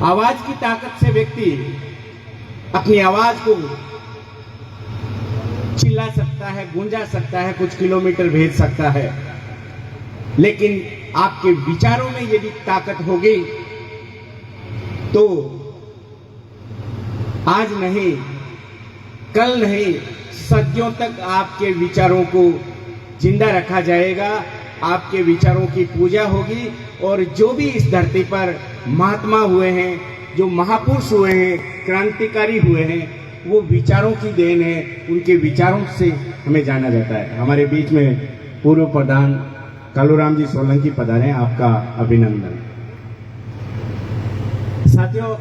आवाज की ताकत से व्यक्ति अपनी आवाज को चिल्ला सकता है, गूंजा सकता है, कुछ किलोमीटर भेज सकता है। लेकिन आपके विचारों में यदि ताकत होगी तो आज नहीं, कल नहीं, सदियों तक आपके विचारों को जिंदा रखा जाएगा। आपके विचारों की पूजा होगी और जो भी इस धरती पर महात्मा हुए हैं, जो महापुरुष हुए हैं, क्रांतिकारी हुए हैं, वो विचारों की देन है। उनके विचारों से हमें जाना जाता है। हमारे बीच में पूर्व प्रधान कालूराम जी सोलंकी पधारे हैं, आपका अभिनंदन। साथियों,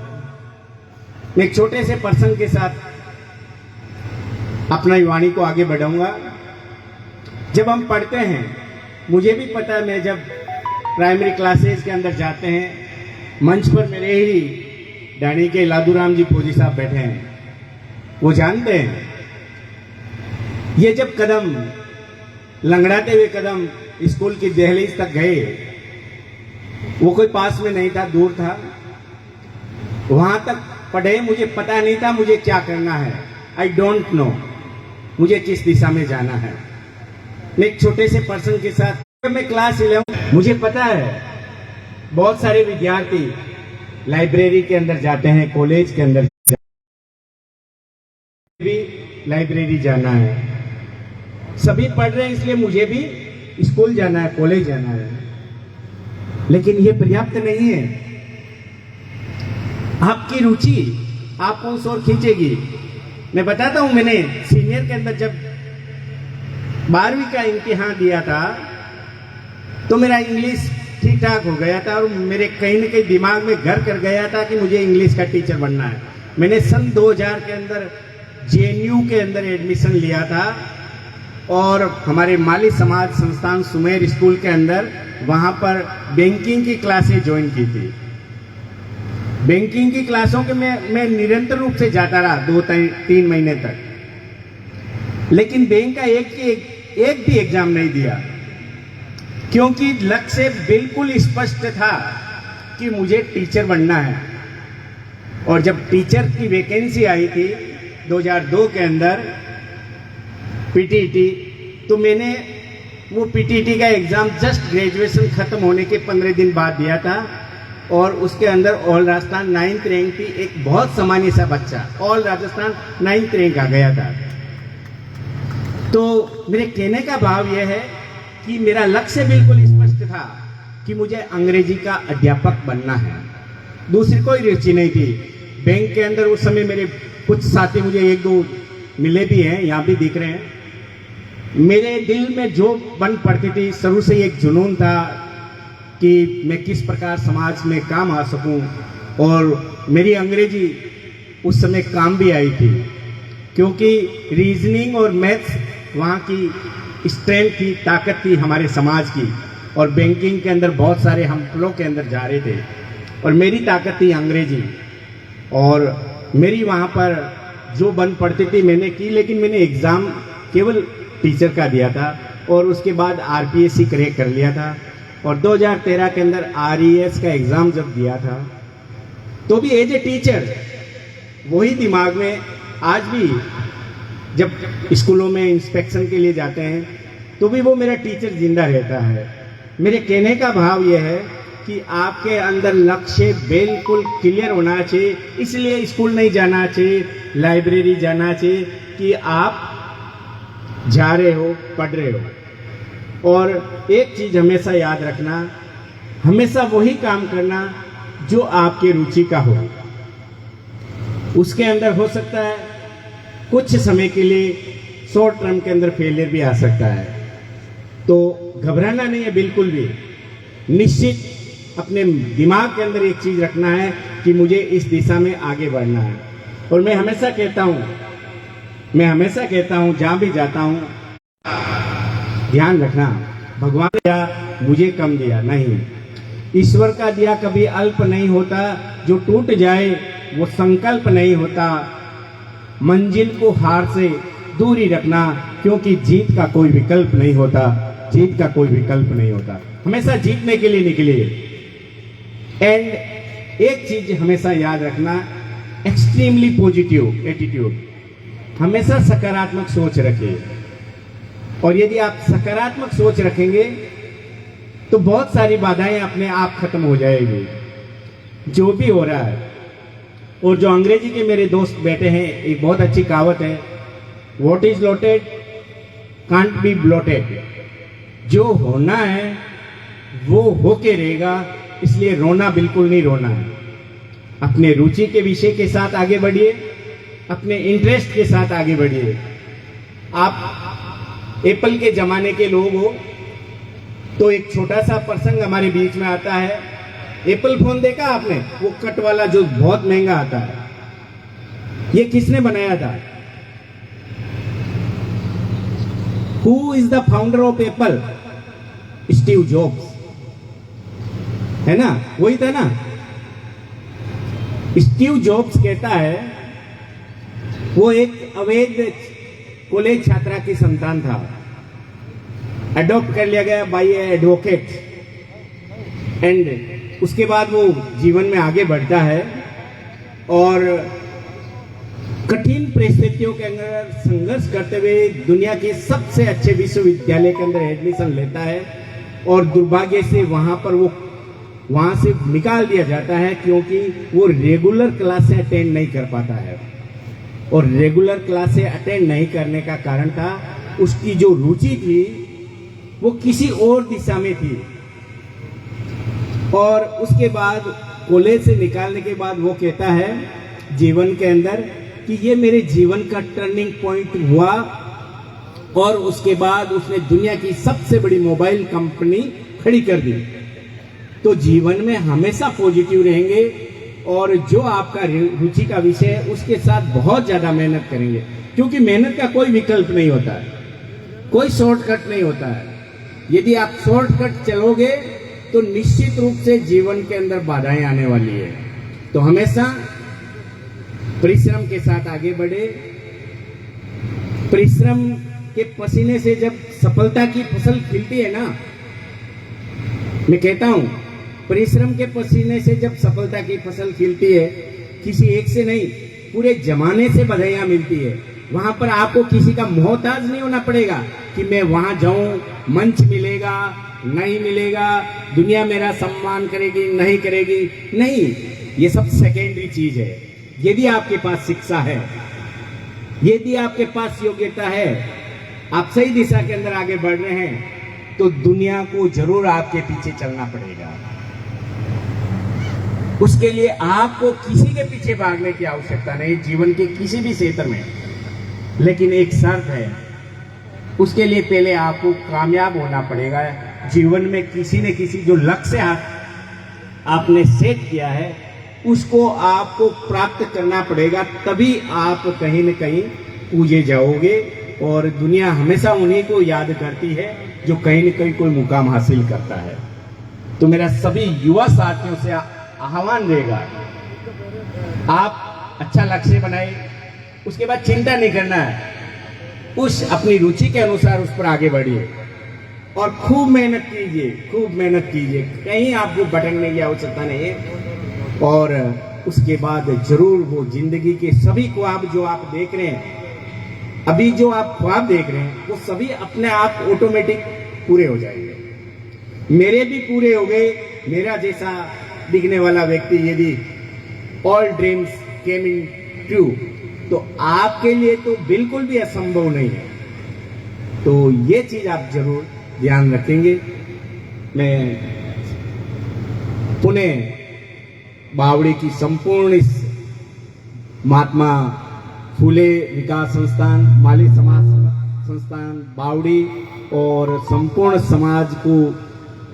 एक छोटे से प्रसंग के साथ अपना वाणी को आगे बढ़ाऊंगा। जब हम पढ़ते हैं, मुझे भी पता है, मैं जब प्राइमरी क्लासेस के अंदर जाते हैं, मंच पर मेरे ही डाणी के लादूराम जी फौजी साहब बैठे हैं, वो जानते हैं ये जब कदम लंगड़ाते हुए कदम स्कूल की दहलीज तक गए, वो कोई पास में नहीं था, दूर था। वहां तक पढ़े, मुझे पता नहीं था मुझे क्या करना है। आई डोंट नो मुझे किस दिशा में जाना है। मैं एक छोटे से पर्सन के साथ, मैं क्लास 11, मुझे पता है बहुत सारे विद्यार्थी लाइब्रेरी के अंदर जाते हैं, कॉलेज के अंदर भी लाइब्रेरी जाना है। सभी पढ़ रहे हैं, इसलिए मुझे भी स्कूल जाना है, कॉलेज जाना है। लेकिन ये पर्याप्त नहीं है। आपकी रुचि आपको उस ओर खींचेगी। मैं बताता हूं, मैंने सीनियर के अंदर जब 12वीं का इम्तिहान दिया था तो मेरा इंग्लिश ठीक ठाक हो गया था और मेरे कहीं न कहीं दिमाग में घर कर गया था कि मुझे इंग्लिश का टीचर बनना है। मैंने सन 2000 के अंदर JNU के अंदर एडमिशन लिया था और हमारे माली समाज संस्थान सुमेर स्कूल के अंदर वहां पर बैंकिंग की क्लासें ज्वाइन की थी। बैंकिंग की क्लासों के मैं निरंतर रूप से जाता रहा 2-3 महीने तक। लेकिन बैंक का एक भी एग्जाम नहीं दिया, क्योंकि लक्ष्य बिल्कुल स्पष्ट था कि मुझे टीचर बनना है। और जब टीचर की वैकेंसी आई थी 2002 के अंदर PTET, तो मैंने वो PTET का एग्जाम जस्ट ग्रेजुएशन खत्म होने के 15 दिन बाद दिया था और उसके अंदर ऑल राजस्थान 9th रैंक थी। एक बहुत सामान्य सा बच्चा ऑल राजस्थान 9th रैंक आ गया था। तो मेरे कहने का भाव यह है कि मेरा लक्ष्य बिल्कुल स्पष्ट था कि मुझे अंग्रेजी का अध्यापक बनना है। दूसरी कोई रुचि नहीं थी। बैंक के अंदर उस समय मेरे कुछ साथी मुझे 1-2 मिले भी हैं, यहाँ भी दिख रहे हैं। मेरे दिल में जो बन पड़ती थी, शुरू से एक जुनून था कि मैं किस प्रकार समाज में काम आ सकूं। और मेरी अंग्रेजी उस समय काम भी आई थी, क्योंकि रीजनिंग और मैथ्स वहाँ की स्ट्रेंथ थी, ताकत थी हमारे समाज की। और बैंकिंग के अंदर बहुत सारे हम फ्लो के अंदर जा रहे थे और मेरी ताकत थी अंग्रेजी। और मेरी वहाँ पर जो बन पड़ती थी मैंने की, लेकिन मैंने एग्ज़ाम केवल टीचर का दिया था और उसके बाद RPSC क्रैक कर लिया था। और 2013 के अंदर RES का एग्ज़ाम जब दिया था तो भी एज ए टीचर वही दिमाग में, आज भी जब स्कूलों में इंस्पेक्शन के लिए जाते हैं तो भी वो मेरा टीचर जिंदा रहता है। मेरे कहने का भाव यह है कि आपके अंदर लक्ष्य बिल्कुल क्लियर होना चाहिए। इसलिए स्कूल नहीं जाना चाहिए, लाइब्रेरी जाना चाहिए कि आप जा रहे हो, पढ़ रहे हो। और एक चीज हमेशा याद रखना, हमेशा वही काम करना जो आपके रुचि का हो। उसके अंदर हो सकता है कुछ समय के लिए, शॉर्ट टर्म के अंदर फेलियर भी आ सकता है। तो घबराना नहीं है बिल्कुल भी। निश्चित अपने दिमाग के अंदर एक चीज रखना है कि मुझे इस दिशा में आगे बढ़ना है। और मैं हमेशा कहता हूं जहां भी जाता हूं, ध्यान रखना, भगवान ने दिया मुझे कम दिया नहीं, ईश्वर का दिया कभी अल्प नहीं होता। जो टूट जाए वो संकल्प नहीं होता। मंजिल को हार से दूर ही रखना, क्योंकि जीत का कोई विकल्प नहीं होता। हमेशा जीतने के लिए निकलिए। एंड एक चीज हमेशा याद रखना, एक्सट्रीमली पॉजिटिव एटीट्यूड, हमेशा सकारात्मक सोच रखिए। और यदि आप सकारात्मक सोच रखेंगे तो बहुत सारी बाधाएं अपने आप खत्म हो जाएगी, जो भी हो रहा है। और जो अंग्रेजी के मेरे दोस्त बैठे हैं, एक बहुत अच्छी कहावत है, what is allotted can't be bloated. जो होना है वो होके रहेगा, इसलिए रोना बिल्कुल नहीं रोना है। अपने रुचि के विषय के साथ आगे बढ़िए, अपने इंटरेस्ट के साथ आगे बढ़िए। आप एप्पल के जमाने के लोग हो तो एक छोटा सा प्रसंग हमारे बीच में आता है। एप्पल फोन देखा आपने, वो कट वाला जो बहुत महंगा आता है, ये किसने बनाया था? Who is the founder of Apple? Steve jobs, है ना? वही था ना। स्टीव जॉब्स कहता है वो एक अवैध कॉलेज छात्रा की संतान था, अडॉप्ट कर लिया गया बाय एडवोकेट। एंड उसके बाद वो जीवन में आगे बढ़ता है और कठिन परिस्थितियों के अंदर संघर्ष करते हुए दुनिया के सबसे अच्छे विश्वविद्यालय के अंदर एडमिशन लेता है। और दुर्भाग्य से वहां से निकाल दिया जाता है, क्योंकि वो रेगुलर क्लासें अटेंड नहीं कर पाता है। और रेगुलर क्लासें अटेंड नहीं करने का कारण था उसकी जो रुचि थी वो किसी और दिशा में थी। और उसके बाद कॉलेज से निकालने के बाद वो कहता है जीवन के अंदर कि ये मेरे जीवन का टर्निंग पॉइंट हुआ। और उसके बाद उसने दुनिया की सबसे बड़ी मोबाइल कंपनी खड़ी कर दी। तो जीवन में हमेशा पॉजिटिव रहेंगे और जो आपका रुचि का विषय है उसके साथ बहुत ज्यादा मेहनत करेंगे, क्योंकि मेहनत का कोई विकल्प नहीं होता है, कोई शॉर्टकट नहीं होता है। यदि आप शॉर्टकट चलोगे तो निश्चित रूप से जीवन के अंदर बाधाएं आने वाली है। तो हमेशा परिश्रम के साथ आगे बढ़े। परिश्रम के पसीने से जब सफलता की फसल खिलती है ना, मैं कहता हूं परिश्रम के पसीने से जब सफलता की फसल खिलती है, किसी एक से नहीं पूरे जमाने से बधाइयां मिलती है। वहां पर आपको किसी का मोहताज नहीं होना पड़ेगा कि मैं वहां जाऊं, मंच मिलेगा नहीं मिलेगा, दुनिया मेरा सम्मान करेगी नहीं करेगी, नहीं, ये सब सेकेंडरी चीज है। यदि आपके पास शिक्षा है, यदि आपके पास योग्यता है, आप सही दिशा के अंदर आगे बढ़ रहे हैं, तो दुनिया को जरूर आपके पीछे चलना पड़ेगा। उसके लिए आपको किसी के पीछे भागने की आवश्यकता नहीं, जीवन के किसी भी क्षेत्र में। लेकिन एक शर्त है, उसके लिए पहले आपको कामयाब होना पड़ेगा। जीवन में किसी न किसी जो लक्ष्य आपने सेट किया है उसको आपको प्राप्त करना पड़ेगा, तभी आप कहीं न कहीं पूजे जाओगे। और दुनिया हमेशा उन्हीं को याद करती है जो कहीं न कहीं कोई मुकाम हासिल करता है। तो मेरा सभी युवा साथियों से आह्वान रहेगा, आप अच्छा लक्ष्य बनाए, उसके बाद चिंता नहीं करना है, उस अपनी रुचि के अनुसार उस पर आगे बढ़िए और खूब मेहनत कीजिए, खूब मेहनत कीजिए, कहीं आपको भटकने की आवश्यकता नहीं है। और उसके बाद जरूर वो जिंदगी के सभी ख्वाब जो आप देख रहे हैं, अभी जो आप ख्वाब देख रहे हैं, वो सभी अपने आप ऑटोमेटिक पूरे हो जाएंगे। मेरे भी पूरे हो गए। मेरा जैसा दिखने वाला व्यक्ति यदि all dreams came in true, तो आपके लिए तो बिल्कुल भी असंभव नहीं है। तो ये चीज आप जरूर ध्यान रखेंगे। मैं पुनः बावड़ी की संपूर्ण इस महात्मा फूले विकास संस्थान, माली समाज संस्थान बावड़ी और संपूर्ण समाज को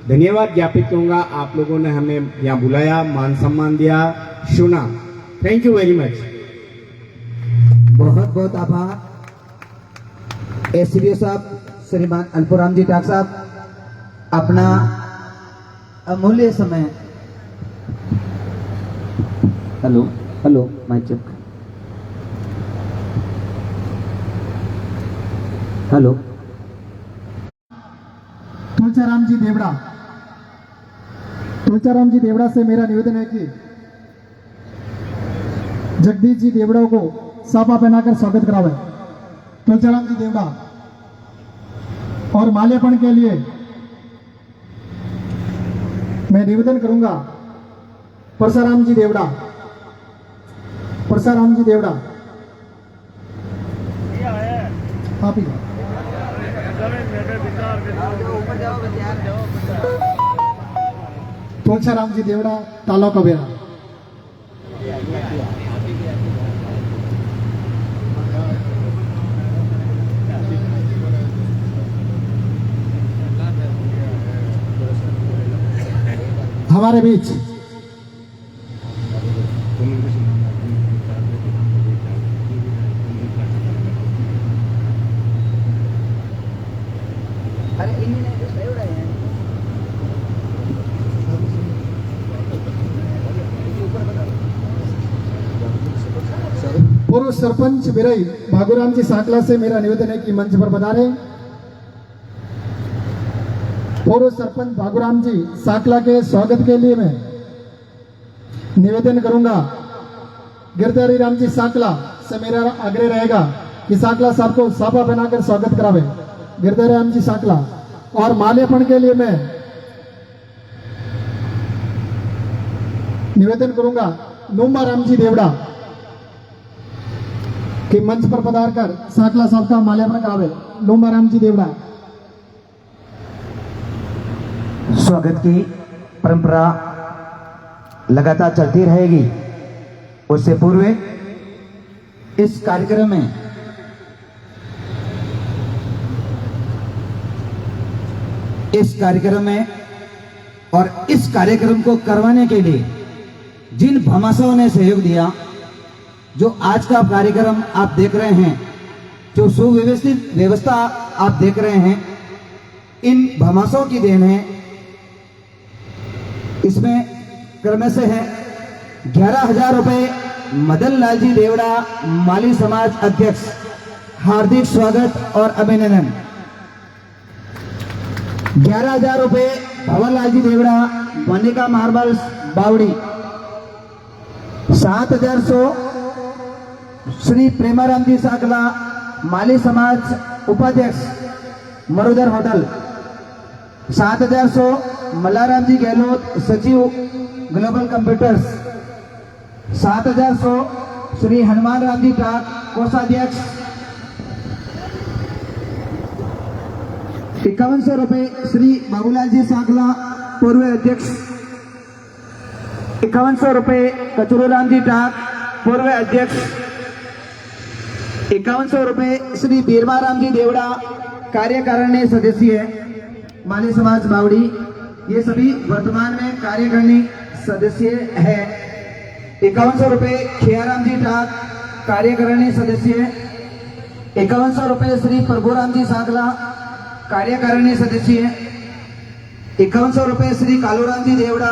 धन्यवाद ज्ञापित करूंगा। आप लोगों ने हमें यहाँ बुलाया, मान सम्मान दिया, सुना। Thank you very much. बहुत बहुत आभार। एसडीओ साहब श्रीमान अल्पुराम जी ठाक साहब, अपना अमूल्य समय। Hello hello, mike check. Hello, Tulsiram ji Deora, Tulsiram ji Deora से मेरा निवेदन है कि जगदीश जी देवड़ा को साफा पहनाकर स्वागत करावे। तुलचाराम जी देवड़ा और माल्यार्पण के लिए मैं निवेदन करूंगा परसाराम जी देवड़ा। परसाराम जी देवड़ा आप ही तुलचाराम जी देवड़ा तालो कबेरा। हमारे बीच पूर्व सरपंच बिरई भागुराम जी साकला से मेरा निवेदन है कि मंच पर पधारे। पूर्व सरपंच भागुराम जी साकला के स्वागत के लिए मैं निवेदन करूंगा गिरधारी राम जी साकला से मेरा आग्रह रहेगा कि साकला साहब को साफा पहनाकर स्वागत करावे। गिरधारी राम जी साकला और माल्यार्पण के लिए मैं निवेदन करूंगा नूमा राम जी देवड़ा कि मंच पर पधार कर साकला साहब का माल्यार्पण करावे। नूमा राम जी देवड़ा। स्वागत की परंपरा लगातार चलती रहेगी। उससे पूर्व इस कार्यक्रम में और इस कार्यक्रम को करवाने के लिए जिन भामाशाहों ने सहयोग दिया, जो आज का कार्यक्रम आप देख रहे हैं, जो सुव्यवस्थित व्यवस्था आप देख रहे हैं, इन भामाशाहों की देन है। इसमें क्रमशः है 11,000 रुपए मदन लाल जी देवड़ा माली समाज अध्यक्ष, हार्दिक स्वागत और अभिनंदन। 11,000 रुपए भवन लाल जी देवड़ा वनिका मार्बल्स बावड़ी। 7,100 श्री प्रेमाराम जी साकला माली समाज उपाध्यक्ष मरुदर होटल। 7,100 मल्लाराम जी गहलोत सचिव ग्लोबल कंप्यूटर्स। 7,100 श्री हनुमान राम जी टाक कोषाध्यक्ष। 5100 रुपए श्री बाबूलाल जी साकला पूर्व अध्यक्ष। 5100 रुपए कचरूराम जी टाक पूर्व अध्यक्ष। 5100 रुपए श्री बीरमाराम जी देवड़ा कार्यकारिणी सदस्य माली समाज बावड़ी। ये सभी वर्तमान में कार्यकारिणी सदस्य है। 5100 रुपए खियाराम जी टाक कार्यकारिणी सदस्य। 5100 रुपए श्री प्रभुराम जी साकला कार्यकारिणी सदस्य। 5100 रुपए श्री कालूराम जी देवड़ा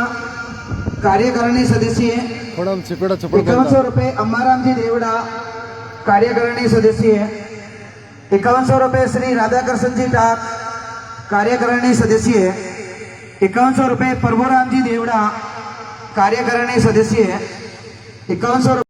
कार्यकारिणी सदस्य। 5100 रुपए अम्माराम जी देवड़ा कार्यकारिणी सदस्य। 5100 रुपए श्री राधाकृष्ण जी टाक कार्यकारिणी सदस्य। 5100 रुपए प्रभुराम जी देवड़ा कार्यकारिणी सदस्य। 5100